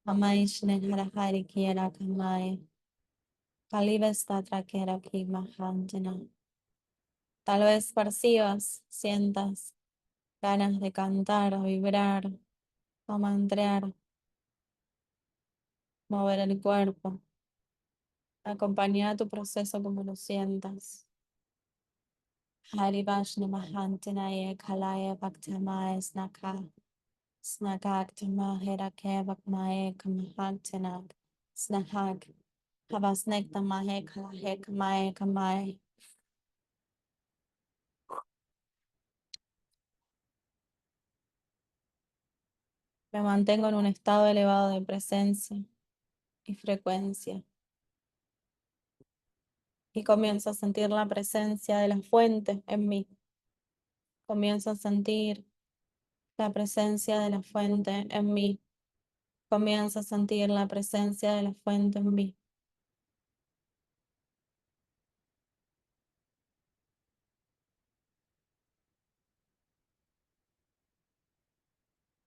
Amai Shnehara Kiera Kamai, Kalivestatra Kera Ki Mahanjana. Tal vez percibas, sientas ganas de cantar, vibrar, o mantrear, mover el cuerpo. Acompaña tu proceso como lo sientas. Hari Vashna Mahantanaya Kalaya Bhaktamaya Snaka. Snakak Tamahera Kevak Mae Kamahantanak. Snahak. Havasnek Tamahe Kalahek Mae Kamae. Me mantengo en un estado elevado de presencia y frecuencia. Y comienzo a sentir la presencia de la fuente en mí. Comienzo a sentir la presencia de la fuente en mí. Comienzo a sentir la presencia de la fuente en mí.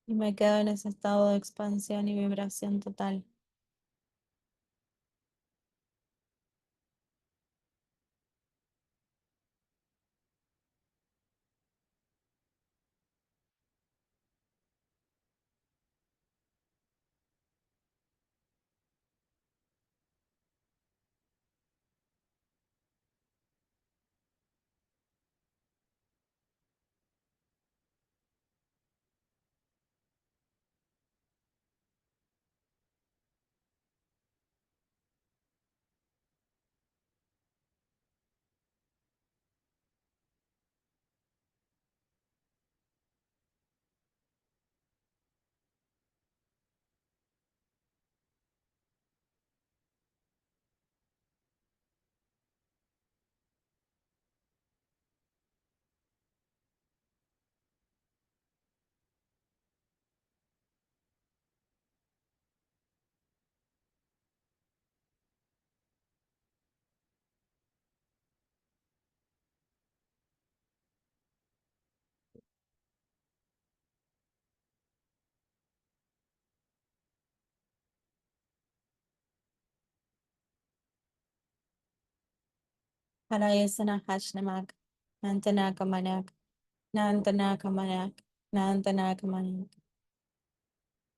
Y me quedo en ese estado de expansión y vibración total. Parayasana Hashnamak, Nantanakamanak, Nantanakamanak, Nantanakamanak.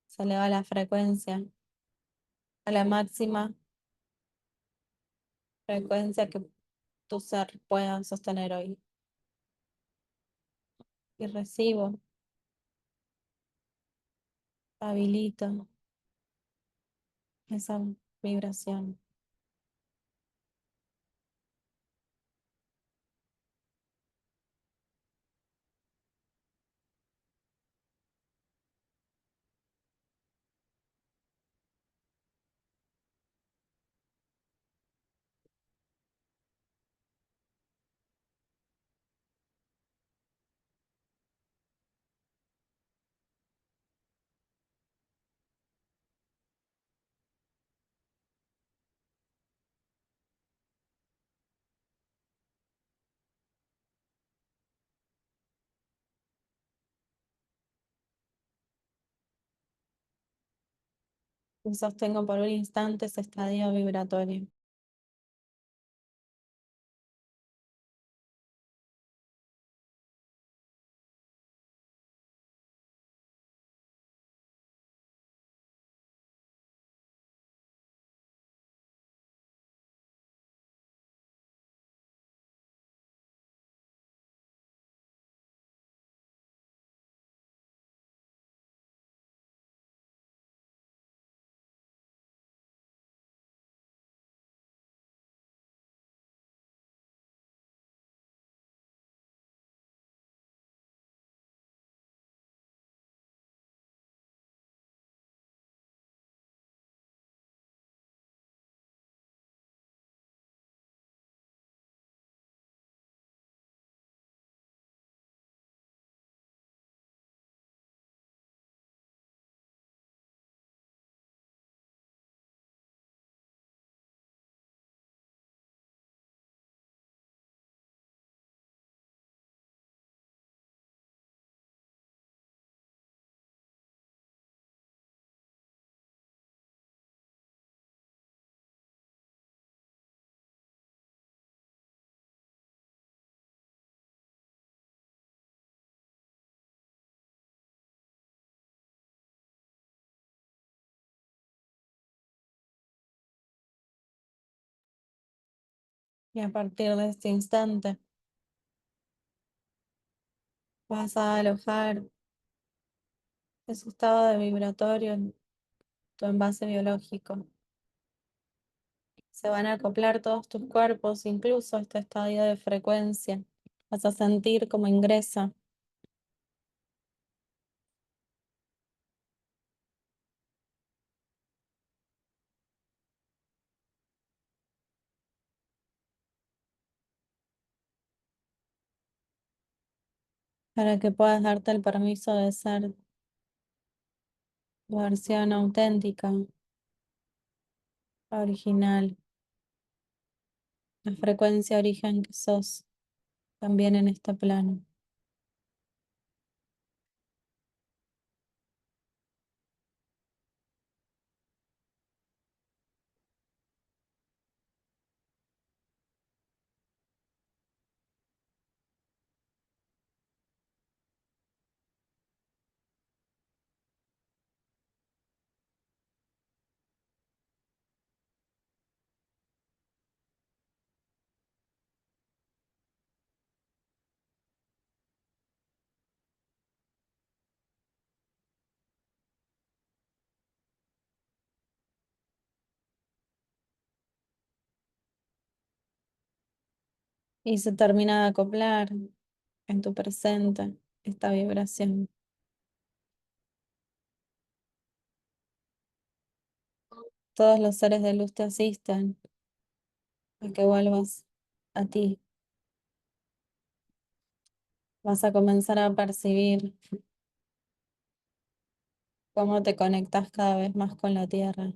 Se eleva la frecuencia a la máxima frecuencia que tu ser pueda sostener hoy. Y recibo, habilito esa vibración. Y sostengo por un instante ese estadio vibratorio. Y a partir de este instante vas a alojar ese estado de vibratorio en tu envase biológico. Se van a acoplar todos tus cuerpos, incluso este estadio de frecuencia. Vas a sentir cómo ingresa para que puedas darte el permiso de ser tu versión auténtica, original, la frecuencia origen que sos también en este plano. Y se termina de acoplar en tu presente esta vibración. Todos los seres de luz te asisten a que vuelvas a ti. Vas a comenzar a percibir cómo te conectas cada vez más con la tierra.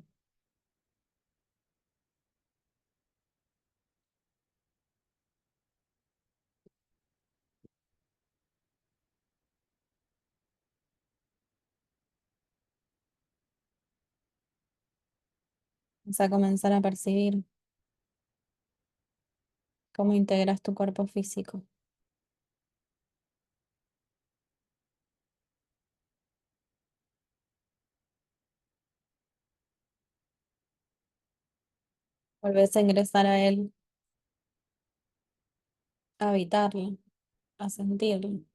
Vas a comenzar a percibir cómo integras tu cuerpo físico. Volvés a ingresar a él, a habitarlo, a sentirlo.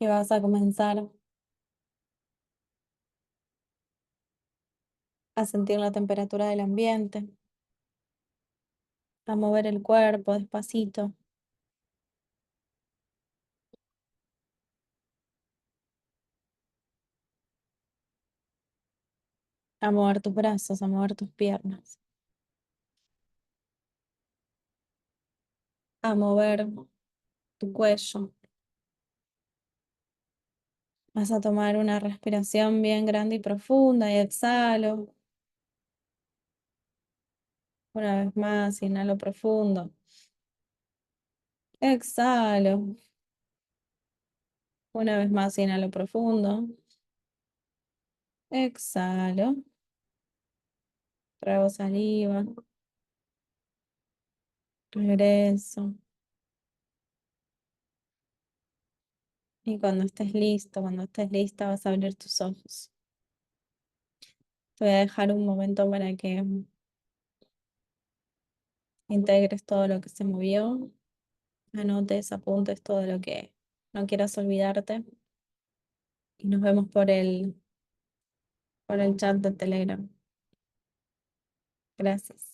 Y vas a comenzar a sentir la temperatura del ambiente, a mover el cuerpo despacito, a mover tus brazos, a mover tus piernas, a mover tu cuello. Vas a tomar una respiración bien grande y profunda y exhalo. Una vez más, inhalo profundo. Exhalo. Una vez más, inhalo profundo. Exhalo. Trago saliva. Regreso. Y cuando estés listo, cuando estés lista, vas a abrir tus ojos. Te voy a dejar un momento para que integres todo lo que se movió. Anotes, apuntes todo lo que no quieras olvidarte. Y nos vemos por el chat de Telegram. Gracias.